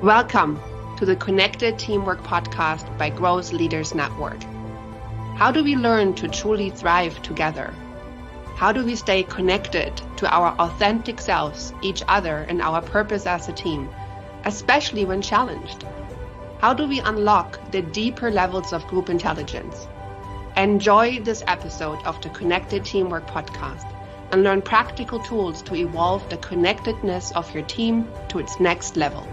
Welcome to the Connected Teamwork Podcast by Growth Leaders Network. How do we learn to truly thrive together? How do we stay connected to our authentic selves, each other, and our purpose as a team, especially when challenged? How do we unlock the deeper levels of group intelligence? Enjoy this episode of the Connected Teamwork Podcast and learn practical tools to evolve the connectedness of your team to its next level.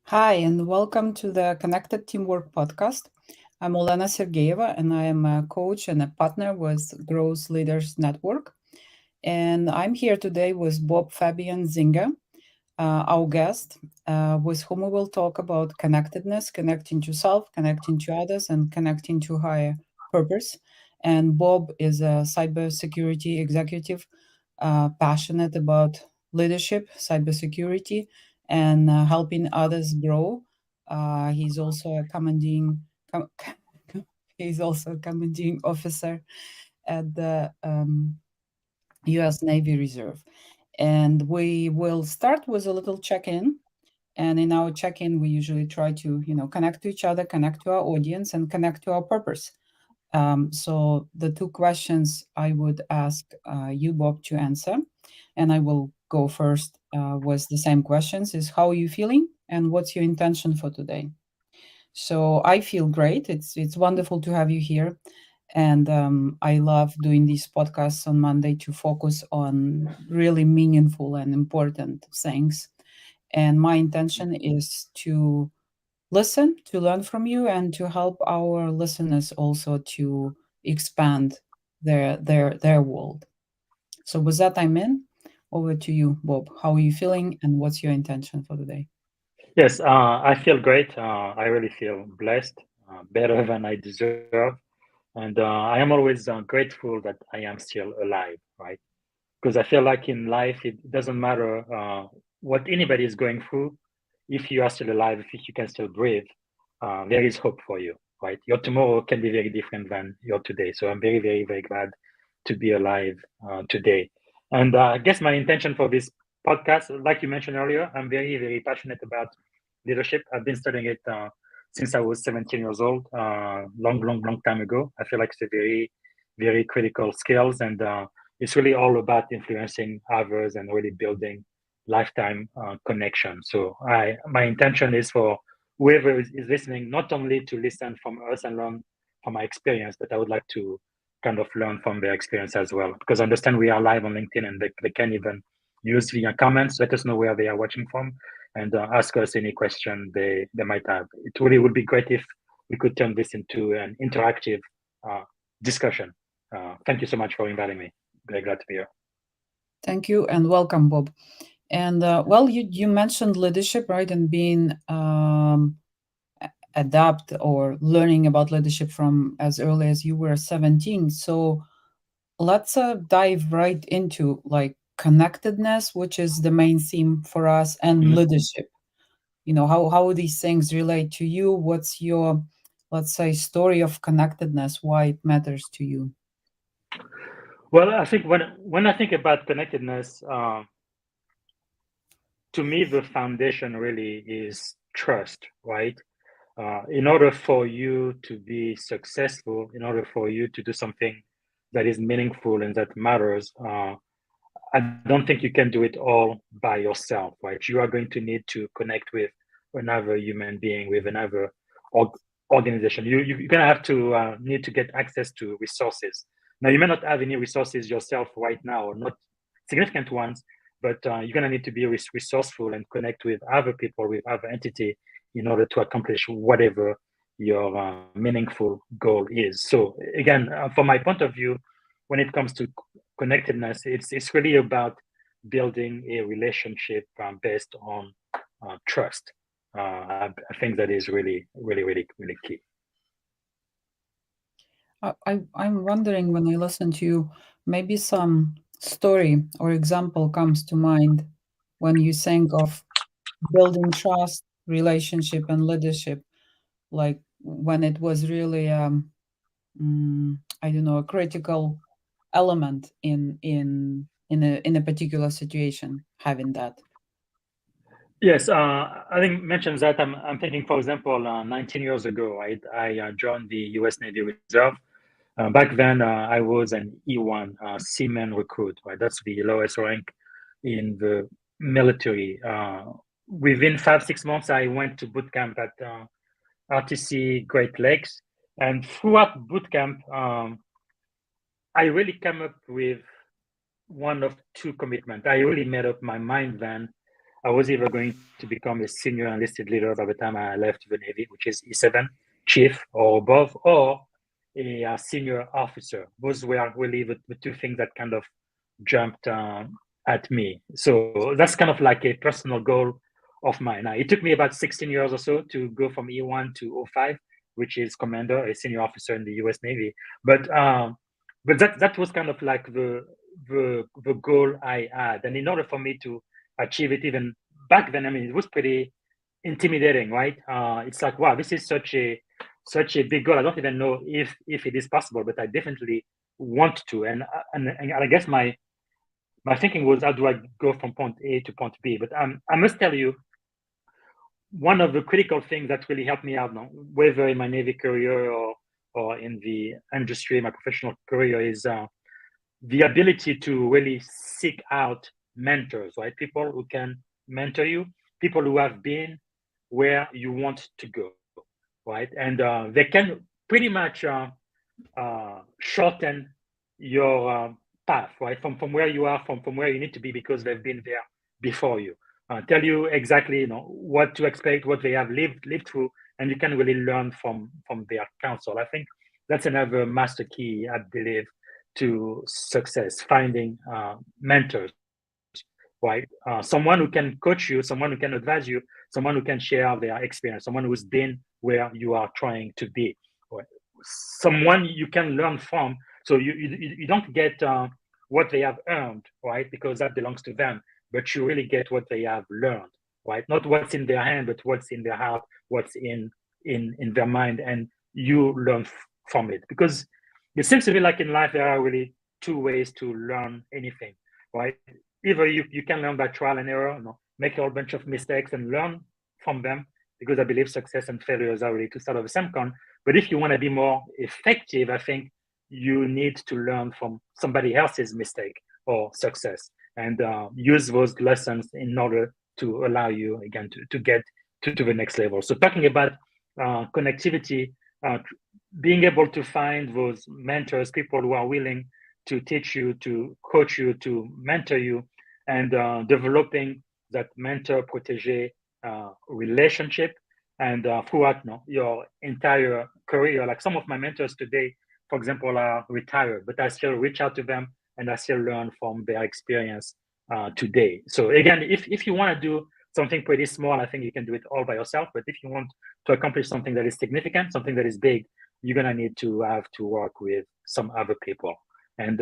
Hi, and welcome to the Connected Teamwork Podcast. I'm Olena Sergeeva, and I am a coach and a partner with Growth Leaders Network. And I'm here today with Bob Fabien Zinga, our guest, with whom we will talk about connectedness, connecting to self, connecting to others, and connecting to higher purpose. And Bob is a cybersecurity executive, passionate about leadership, cybersecurity, and helping others grow. He's also a he's also a commanding officer at the U.S. Navy Reserve. And we will start with a little check-in. And in our check-in, we usually try to, connect to each other, connect to our audience, and connect to our purpose. So the two questions I would ask you, Bob, to answer, and I will go first with the same questions, is how are you feeling and what's your intention for today? So I feel great. It's wonderful to have you here. And I love doing these podcasts on Monday to focus on really meaningful and important things. And my intention is to listen, to learn from you, and to help our listeners also to expand their world. So with that, I'm in. Over to you, Bob. How are you feeling, and what's your intention for the day? Yes, I feel great. I really feel blessed, better than I deserve. And I am always grateful that I am still alive, right? Because I feel like in life, it doesn't matter what anybody is going through. If you are still alive, if you can still breathe, there is hope for you, right? Your tomorrow can be very different than your today. So I'm very, very, very glad to be alive today. And I guess my intention for this podcast, like you mentioned earlier, I'm very, very passionate about leadership. I've been studying it since I was 17 years old, long, long, long time ago. I feel like it's a very, very critical skills, and it's really all about influencing others and really building lifetime connection. So my intention is for whoever is listening, not only to listen from us and learn from my experience, but I would like to kind of learn from their experience as well. Because I understand we are live on LinkedIn, and they can even use via comments, let us know where they are watching from, and ask us any question they might have. It really would be great if we could turn this into an interactive discussion. Thank you so much for inviting me. Very glad to be here. Thank you and welcome, Bob. And well, you mentioned leadership, right, and being adapt or learning about leadership from as early as you were 17. So let's dive right into like connectedness, which is the main theme for us, and Mhm. leadership. How these things relate to you. What's your, let's say, story of connectedness, why it matters to you? Well, I think when I think about connectedness, to me the foundation really is trust, right? In order for you to be successful, in order for you to do something that is meaningful and that matters, I don't think you can do it all by yourself, right? You are going to need to connect with another human being, with another org- organization. You're going to have to need to get access to resources. Now, you may not have any resources yourself right now, or not significant ones, but you're going to need to be resourceful and connect with other people, with other entity, in order to accomplish whatever your meaningful goal is. So, again, from my point of view, when it comes to connectedness, it's really about building a relationship based on trust. I think that is really, really, really, really key. I'm wondering when I listen to you, maybe some story or example comes to mind when you think of building trust, relationship, and leadership, like when it was really I don't know, a critical element in a particular situation, having that. Yes, I think mentions that I'm thinking, for example, 19 years ago, I joined the U.S. Navy Reserve. Back then, I was an E1 seaman recruit. Right, that's the lowest rank in the military. Within 5-6 months, I went to boot camp at RTC Great Lakes, and throughout boot camp, I really came up with one of two commitments. I really made up my mind then. I was either going to become a senior enlisted leader by the time I left the Navy, which is E7, chief or above, or a senior officer. Those were really the two things that kind of jumped at me. So that's kind of like a personal goal of mine. Now, it took me about 16 years or so to go from E1 to O5, which is commander, a senior officer in the US Navy. But that was kind of like the goal I had. And in order for me to achieve it, even back then, I mean, it was pretty intimidating, right? It's like, wow, this is such a big goal. I don't even know if it is possible, but I definitely want to. And I guess my thinking was, how do I go from point A to point B? But I must tell you, one of the critical things that really helped me out now, whether in my Navy career or in the industry, my professional career, is the ability to really seek out mentors, right? People who can mentor you, people who have been where you want to go, right? And they can pretty much shorten your path, right? From where you are, from where you need to be, because they've been there before you. Tell you exactly, what to expect, what they have lived through, and you can really learn from their counsel. I think that's another master key, I believe, to success: finding mentors, right? Someone who can coach you, someone who can advise you, someone who can share their experience, someone who's been where you are trying to be, right? Someone you can learn from. So you don't get what they have earned, right? Because that belongs to them, but you really get what they have learned, right? Not what's in their hand, but what's in their heart, what's in their mind, and you learn from it. Because it seems to me like in life there are really two ways to learn anything, right? Either you can learn by trial and error, make a whole bunch of mistakes and learn from them, because I believe success and failures are really two sides of the same coin. But if you want to be more effective, I think you need to learn from somebody else's mistake or success, and use those lessons in order to allow you, again, to get to the next level. So talking about connectivity, being able to find those mentors, people who are willing to teach you, to coach you, to mentor you, and developing that mentor protege relationship, and throughout your entire career. Like some of my mentors today, for example, are retired, but I still reach out to them and I still learn from their experience today. So again, if you want to do something pretty small, I think you can do it all by yourself. But if you want to accomplish something that is significant, something that is big, you're gonna need to have to work with some other people, and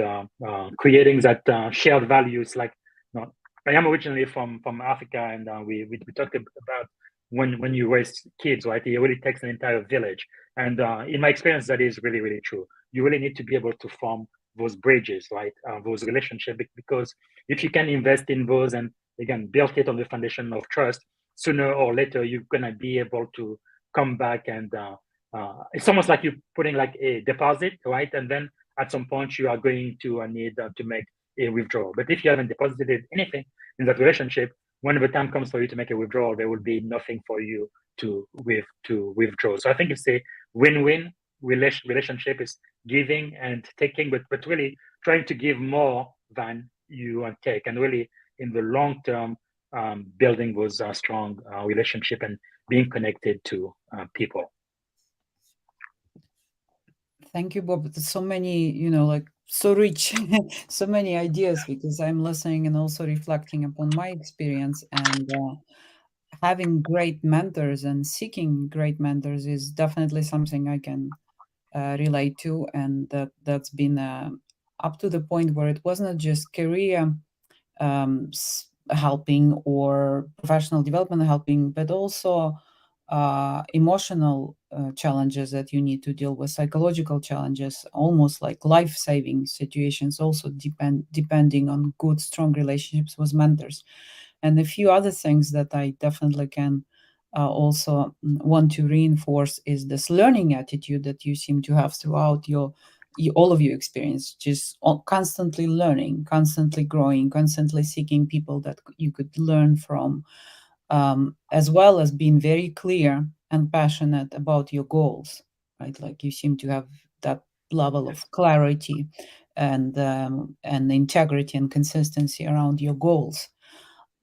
creating that shared values. Like, I am originally from Africa, and we talked about when you raise kids, right? It really takes an entire village, and in my experience, that is really, really true. You really need to be able to form those bridges, right? Those relationships, because if you can invest in those and again build it on the foundation of trust, sooner or later you're gonna be able to come back, and it's almost like you're putting like a deposit, right? And then at some point you are going to need to make a withdrawal. But if you haven't deposited anything in that relationship, when the time comes for you to make a withdrawal, there will be nothing for you to withdraw. So I think it's a win-win relationship. Is giving and taking, but really trying to give more than you take, and really in the long term, building those strong relationship and being connected to people. Thank you, Bob. There's so many, like so rich, so many ideas, because I'm listening and also reflecting upon my experience, and having great mentors and seeking great mentors is definitely something I can relate to, and that's been up to the point where it wasn't just career helping or professional development helping, but also emotional challenges that you need to deal with, psychological challenges, almost like life-saving situations, also depending on good, strong relationships with mentors. And a few other things that I definitely can also want to reinforce is this learning attitude that you seem to have throughout all of your experience, just constantly learning, constantly growing, constantly seeking people that you could learn from, as well as being very clear and passionate about your goals, right? Like you seem to have that level of clarity and integrity and consistency around your goals.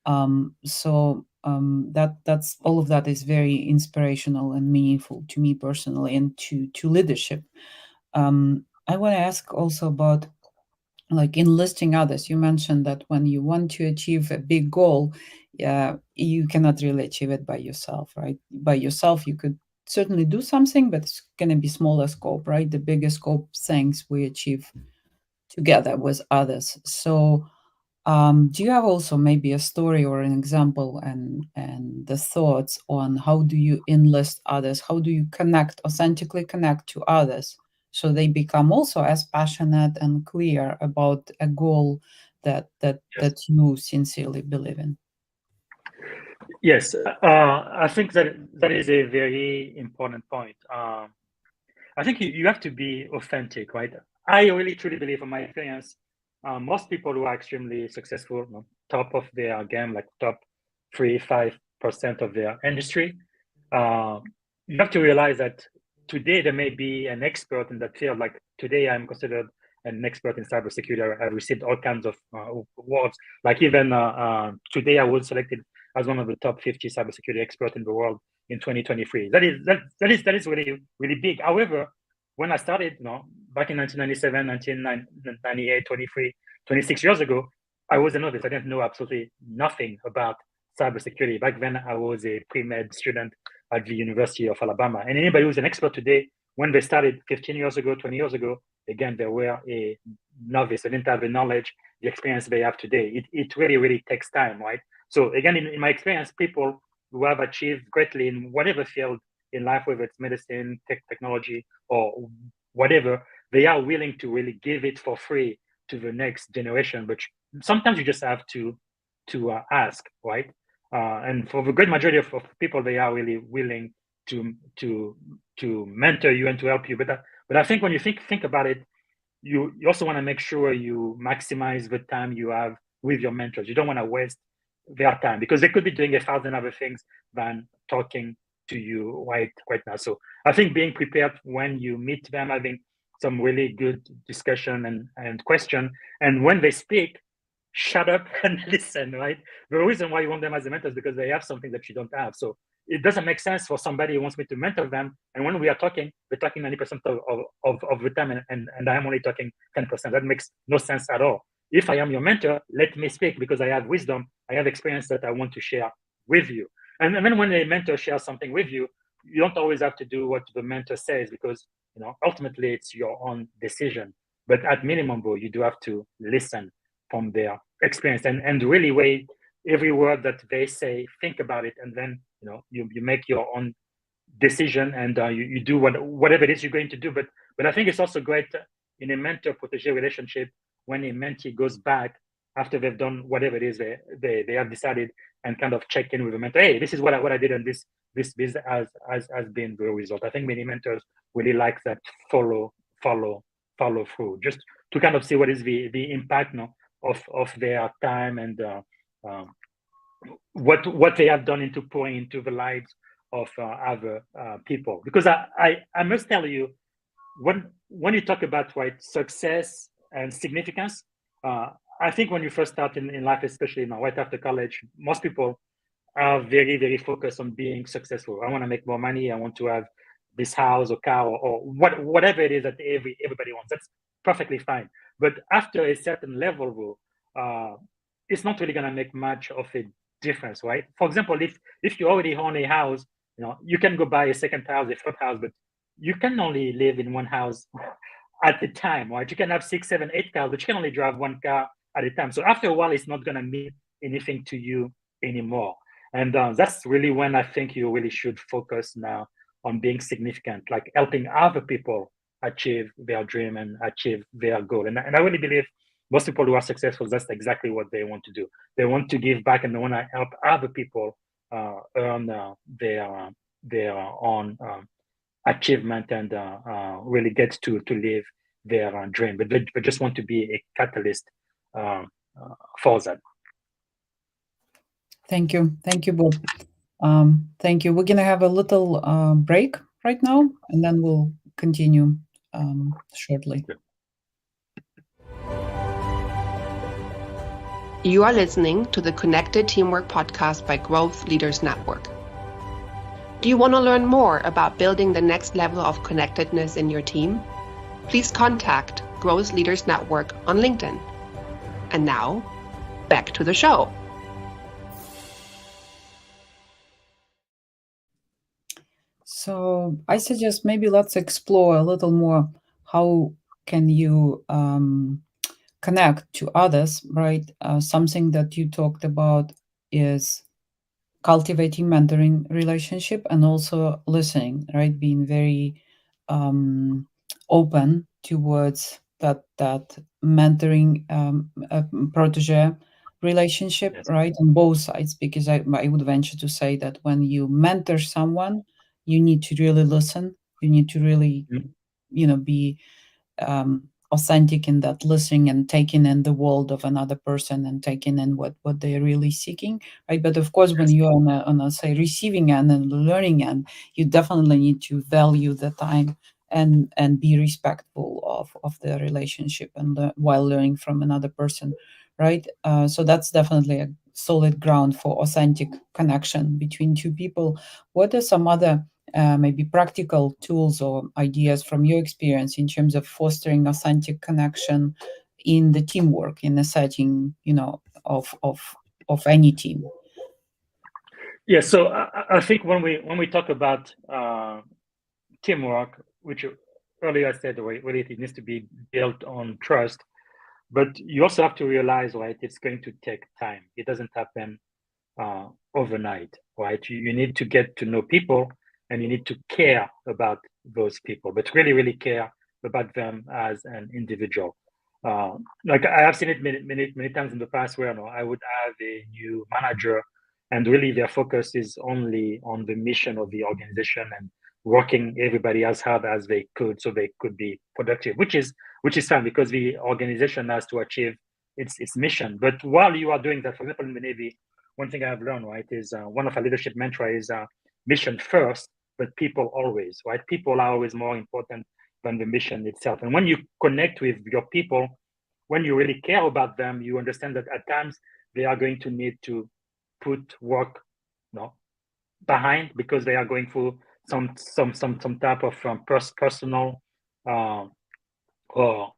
That's all of that is very inspirational and meaningful to me personally and to leadership. I want to ask also about like enlisting others. You mentioned that when you want to achieve a big goal, you cannot really achieve it by yourself, right? By yourself, you could certainly do something, but it's going to be smaller scope, right? The bigger scope things we achieve together with others. So, do you have also maybe a story or an example and the thoughts on how do you enlist others? How do you authentically connect to others so they become also as passionate and clear about a goal that you sincerely believe in? Yes, I think that is a very important point. I think you have to be authentic, right? I really truly believe, from my experience, most people who are extremely successful, top of their game, like top 3-5% of their industry, uh, you have to realize that today there may be an expert in that field. Like today, I'm considered an expert in cybersecurity. I've received all kinds of awards. Like even today, I was selected as one of the top 50 cybersecurity experts in the world in 2023. That is really really big. However, when I started, back in 1997, 1998, 23, 26 years ago, I was a novice. I didn't know absolutely nothing about cybersecurity. Back then, I was a pre-med student at the University of Alabama. And anybody who's an expert today, when they started 15 years ago, 20 years ago, again, they were a novice. They didn't have the knowledge, the experience they have today. It really, really takes time, right? So again, in my experience, people who have achieved greatly in whatever field in life, whether it's medicine, technology, or whatever, they are willing to really give it for free to the next generation. But sometimes you just have to ask, right? And for the great majority of people, they are really willing to mentor you and to help you. But I think when you think about it, you also want to make sure you maximize the time you have with your mentors. You don't want to waste their time because they could be doing 1,000 other things than talking to you right now. So I think being prepared when you meet them, having some really good discussion and question, and when they speak, shut up and listen, right? The reason why you want them as a mentor is because they have something that you don't have. So it doesn't make sense for somebody who wants me to mentor them, and when we are talking, they're talking 90% of the time, and I am only talking 10%. That makes no sense at all. If I am your mentor, let me speak because I have wisdom, I have experience that I want to share with you. And then when a mentor shares something with you, you don't always have to do what the mentor says because ultimately it's your own decision. But at minimum, though, you do have to listen from their experience and really weigh every word that they say, think about it, and then you make your own decision and you do whatever it is you're going to do. But I think it's also great in a mentor protege relationship when a mentee goes back after they've done whatever it is they have decided and kind of check in with the mentor. Hey, this is what I did, and this has been the result. I think many mentors really like that follow through, just to kind of see what is the impact of their time and what they have done into pouring into the lives of other people. Because I must tell you, when you talk about success and significance, I think when you first start in life, especially right after college, most people are very, very focused on being successful. I want to make more money. I want to have this house or car or whatever it is that everybody wants. That's perfectly fine. But after a certain level, it's not really going to make much of a difference, right? For example, if you already own a house, you can go buy a second house, a third house, but you can only live in one house at a time, right? You can have 6, 7, 8 cars, but you can only drive one car at a time. So after a while, it's not going to mean anything to you anymore. And that's really when I think you really should focus now on being significant, like helping other people achieve their dream and achieve their goal. And I really believe most people who are successful, that's exactly what they want to do. They want to give back and they want to help other people earn their own achievement and really get to live their dream. But they just want to be a catalyst for that. Thank you. Thank you, Bob. Thank you. We're going to have a little break right now, and then we'll continue shortly. You are listening to the Connected Teamwork podcast by Growth Leaders Network. Do you want to learn more about building the next level of connectedness in your team? Please contact Growth Leaders Network on LinkedIn. And now, back to the show. So I suggest maybe let's explore a little more how can you connect to others, right? Something that you talked about is cultivating mentoring relationship and also listening, right? Being very open towards that mentoring protege relationship, Yes. right? On both sides, because I would venture to say that when you mentor someone, you need to really listen. You need to really, be authentic in that listening and taking in the world of another person and taking in what they're really seeking, right? But of course, when you're on a say receiving end and learning end, you definitely need to value the time and be respectful of the relationship and while learning from another person, right? So that's definitely a solid ground for authentic connection between two people. What are some other maybe practical tools or ideas from your experience in terms of fostering authentic connection in the teamwork in the setting, of any team? Yeah, so I think when we talk about teamwork, which earlier I said really it needs to be built on trust, but you also have to realize, right, it's going to take time. It doesn't happen overnight, right? You need to get to know people and you need to care about those people, but really, really care about them as an individual. Like I have seen it many times in the past where I would have a new manager and really their focus is only on the mission of the organization and working everybody as hard as they could so they could be productive, which is fine because the organization has to achieve its mission. But while you are doing that, for example, in the Navy, one thing I've learned, right, is one of our leadership mantra is mission first, but people always, right? People are always more important than the mission itself. And when you connect with your people, when you really care about them, you understand that at times they are going to need to put work, behind because they are going through some type of personal or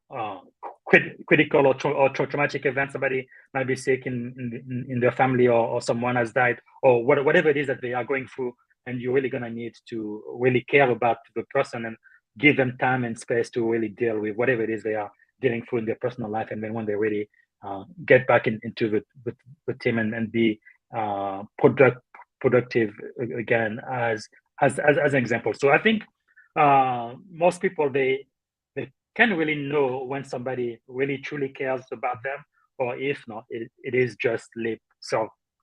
critical or traumatic event. Somebody might be sick in their family or someone has died or whatever it is that they are going through, and you're really going to need to really care about the person and give them time and space to really deal with whatever it is they are dealing through in their personal life. And then when they really get back into the team and be productive again as an example. So I think most people they can really know when somebody really truly cares about them, or if not, it is just lip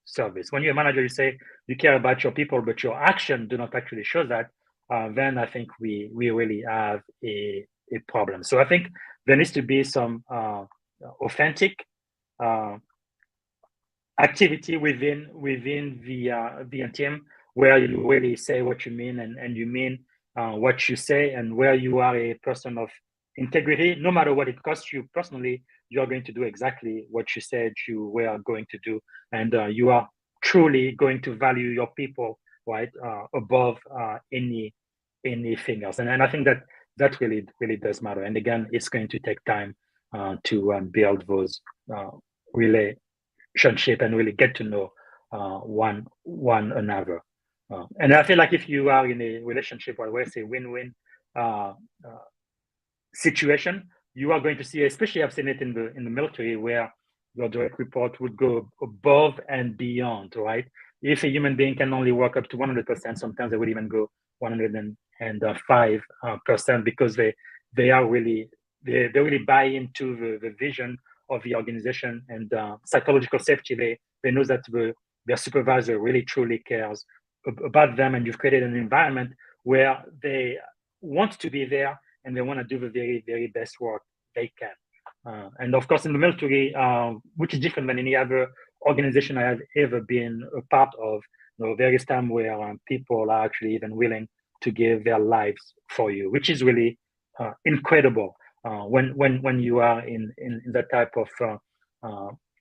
service. When you're a manager, you say you care about your people, but your action do not actually show that. Then I think we really have a problem. So I think there needs to be some authentic activity within the team where you really say what you mean and you mean what you say, and where you are a person of integrity. No matter what it costs you personally, you are going to do exactly what you said you were going to do, and you are truly going to value your people, right, above anything else. And I think that really does matter. And again, it's going to take time to build those relationship and really get to know one another. And I feel like if you are in a relationship where it's a win-win situation, you are going to see, especially I've seen it in the military, where your direct report would go above and beyond, right? if a human being can only work up to 100%, sometimes they would even go 105% because they are really they really buy into the vision of the organization and psychological safety. They know that their supervisor really truly cares about them, and you've created an environment where they want to be there and they want to do the very, very best work they can. And of course, in the military, which is different than any other organization I have ever been a part of, there is time where people are actually even willing to give their lives for you, which is really incredible when you are in that type of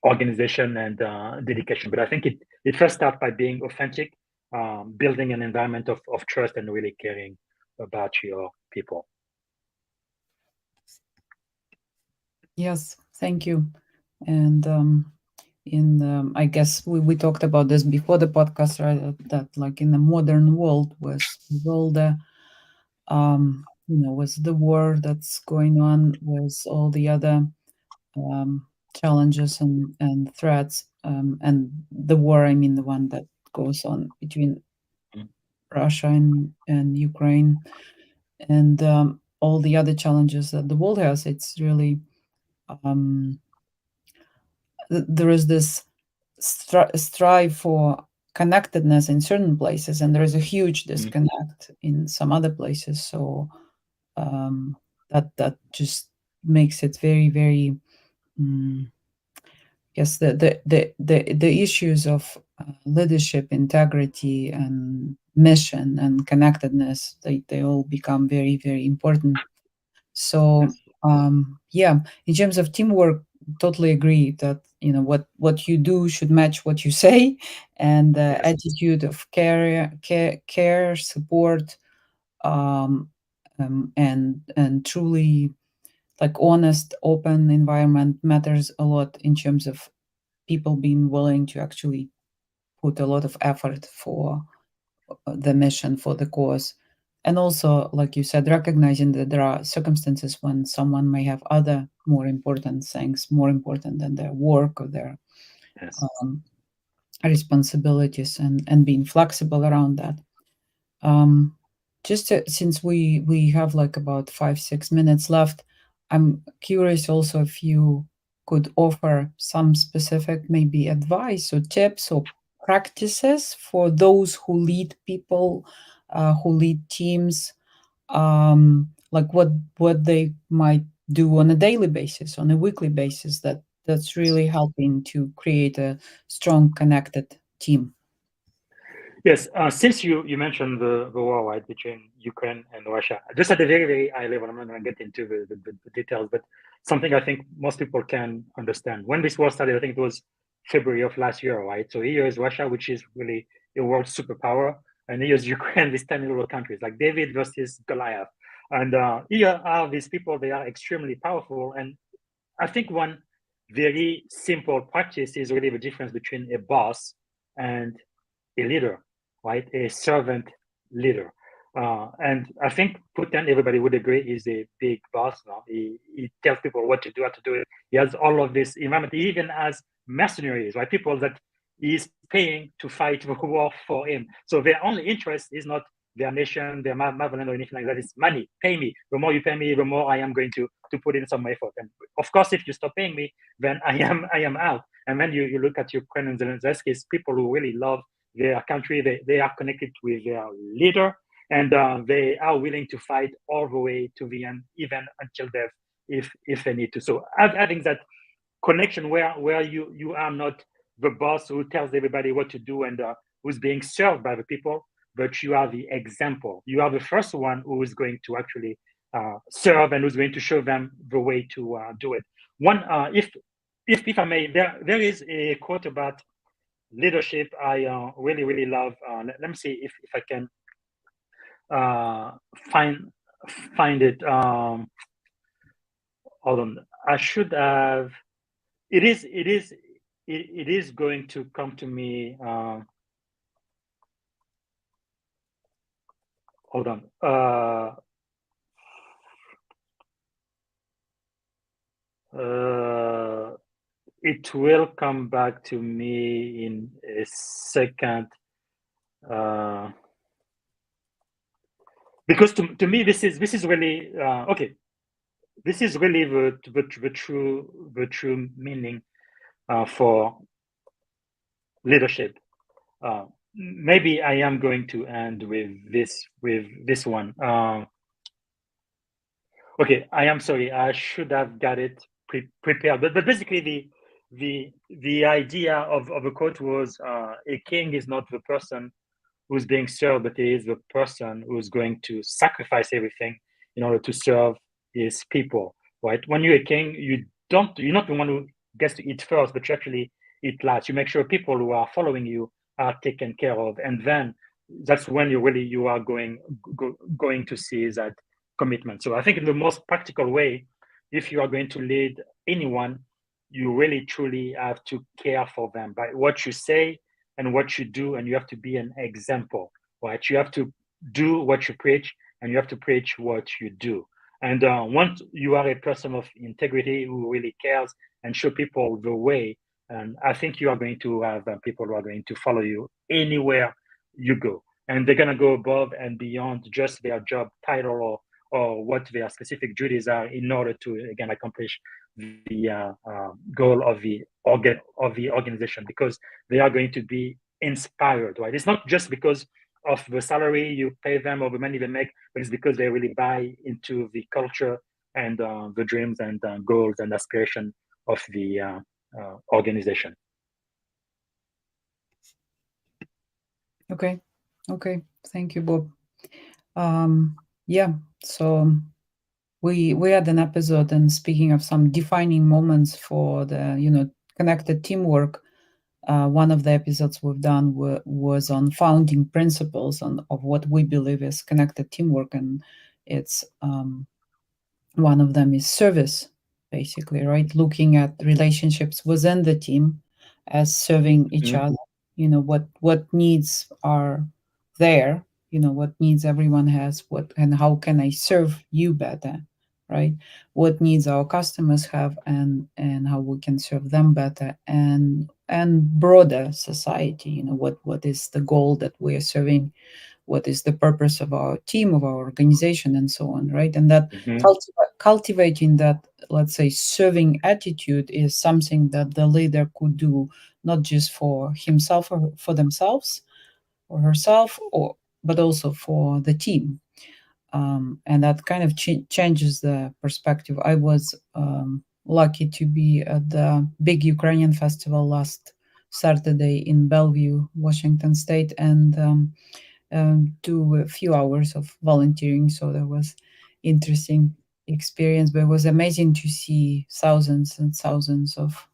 organization and dedication. But I think it first starts by being authentic, building an environment of trust and really caring about your people. Yes, thank you. And I guess we talked about this before the podcast, right? That like in the modern world with all the with the war that's going on, with all the other challenges and threats, and the war, I mean the one that goes on between Russia and Ukraine, and all the other challenges that the world has. It's really there is this strive for connectedness in certain places, and there is a huge disconnect in some other places. So that just makes it very, very. Yes, the issues of leadership, integrity, and mission and connectedness, they all become very, very important. So yeah, in terms of teamwork, totally agree that what you do should match what you say, and the attitude of care, support, and truly like honest, open environment matters a lot in terms of people being willing to actually put a lot of effort for the mission, for the cause. And also, like you said, recognizing that there are circumstances when someone may have other more important things, more important than their work or their responsibilities, and being flexible around that. Just since we have like about 5-6 minutes left, I'm curious also if you could offer some specific maybe advice or tips or practices for those who lead people, who lead teams, like what they might do on a daily basis, on a weekly basis, that's really helping to create a strong, connected team. Yes, since you mentioned the war, right, between Ukraine and Russia, just at a very, very high level, I'm not going to get into the details, but something I think most people can understand. When this war started, I think it was February of last year, right? So here is Russia, which is really a world superpower, and here is Ukraine, this tiny little country. It's like David versus Goliath. And here are these people, they are extremely powerful. And I think one very simple practice is really the difference between a boss and a leader, right? A servant leader. And I think Putin, everybody would agree, is a big boss now. He tells people what to do, how to do it. He has all of this environment. He even has mercenaries, right? People that he's paying to fight the war for him. So their only interest is not their nation, their motherland, or anything like that. It's money. Pay me. The more you pay me, the more I am going to put in some effort. And of course, if you stop paying me, then I am out. And then you look at Ukraine and Zelensky, people who really love their country, they are connected with their leader, and they are willing to fight all the way to the end, even until death, if they need to. So having that connection where you are not the boss who tells everybody what to do and who's being served by the people, but you are the example. You are the first one who is going to actually serve and who's going to show them the way to do it. One, if I may, there is a quote about leadership I really, really love. Let me see if I can find it. Hold on. I should have. It is going to come to me. Hold on. it will come back to me in a second. Because to me, this is really okay. This is really the true meaning for leadership. Maybe I am going to end with this one. Okay, I am sorry. I should have got it prepared. But basically, the idea of a quote was a king is not the person who's being served, but he is the person who's going to sacrifice everything in order to serve his people. Right? When you're a king, you're not the one who gets to eat first, but you actually eat last. You make sure people who are following you are taken care of, and then that's when you are going to see that commitment. So I think in the most practical way, if you are going to lead anyone, you really truly have to care for them by what you say and what you do, and you have to be an example, right? You have to do what you preach, and you have to preach what you do. And once you are a person of integrity who really cares and show people the way, and I think you are going to have people who are going to follow you anywhere you go, and they're going to go above and beyond just their job title or what their specific duties are in order to again accomplish the goal of the organization, because they are going to be inspired, right? It's not just because of the salary you pay them or the money they make, but it's because they really buy into the culture and the dreams and goals and aspiration of the organization. Okay. Thank you, Bob. Yeah. So we had an episode, and speaking of some defining moments for the connected teamwork, one of the episodes we've done was on founding principles of what we believe is connected teamwork, and it's one of them is service, basically, right? Looking at relationships within the team as serving each Mm-hmm. other. What needs are there. What needs everyone has. And how can I serve you better, right? What needs our customers have, and how we can serve them better, and broader society. What is the goal that we are serving, what is the purpose of our team, of our organization, and so on, right? And that Mm-hmm. cultivating that, let's say, serving attitude is something that the leader could do, not just for himself or for themselves or herself, but also for the team. And that kind of changes the perspective. I was lucky to be at the big Ukrainian festival last Saturday in Bellevue, Washington State, and do a few hours of volunteering. So that was interesting experience, but it was amazing to see thousands and thousands of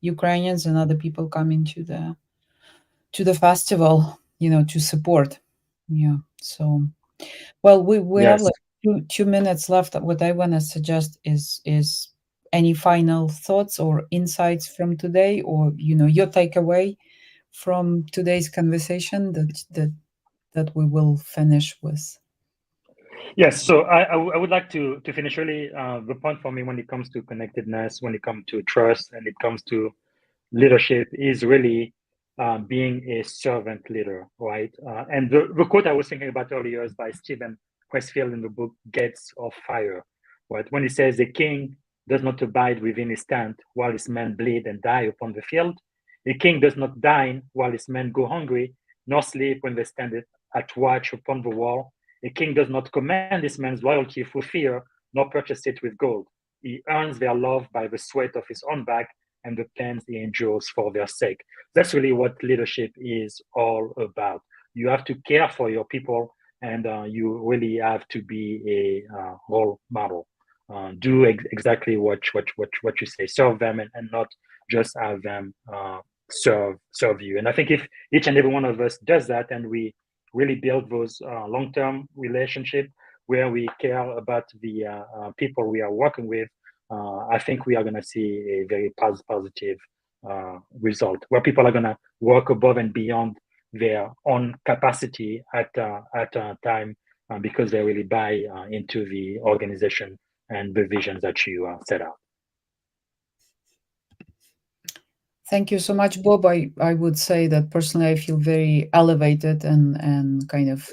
Ukrainians and other people coming to the festival, to support. Yeah. So, well, we have Yes. like 2 minutes left. What I want to suggest is any final thoughts or insights from today, or your takeaway from today's conversation that we will finish with. Yes, so I would like to finish really the point for me when it comes to connectedness, when it comes to trust, and it comes to leadership is really being a servant leader, right? And the quote I was thinking about earlier is by Stephen Pressfield in the book Gates of Fire, right? When he says, "The king does not abide within his tent while his men bleed and die upon the field. The king does not dine while his men go hungry, nor sleep when they stand at watch upon the wall. A king does not command his men's loyalty through fear, nor purchase it with gold. He earns their love by the sweat of his own back and the pains he endures for their sake." That's really what leadership is all about. You have to care for your people, and you really have to be a role model. Do exactly what you say. Serve them, and not just have them serve you. And I think if each and every one of us does that, and we really build those long-term relationship where we care about the people we are working with, I think we are going to see a very positive result, where people are going to work above and beyond their own capacity at a time because they really buy into the organization and the visions that you set out. Thank you so much, Bob. I would say that personally, I feel very elevated and kind of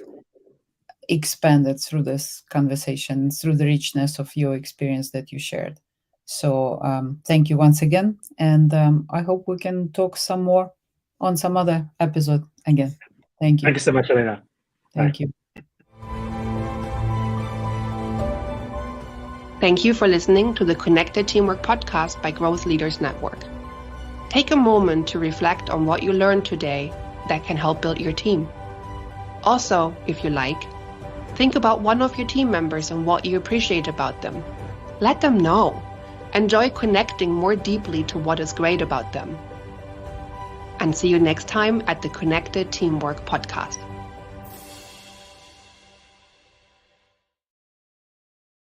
expanded through this conversation, through the richness of your experience that you shared. So thank you once again. And I hope we can talk some more on some other episode again. Thank you. Thank you so much, Olena. Thank Bye. you. Thank you for listening to the Connected Teamwork podcast by Growth Leaders Network. Take a moment to reflect on what you learned today that can help build your team. Also, if you like, think about one of your team members and what you appreciate about them. Let them know. Enjoy connecting more deeply to what is great about them. And see you next time at the Connected Teamwork podcast.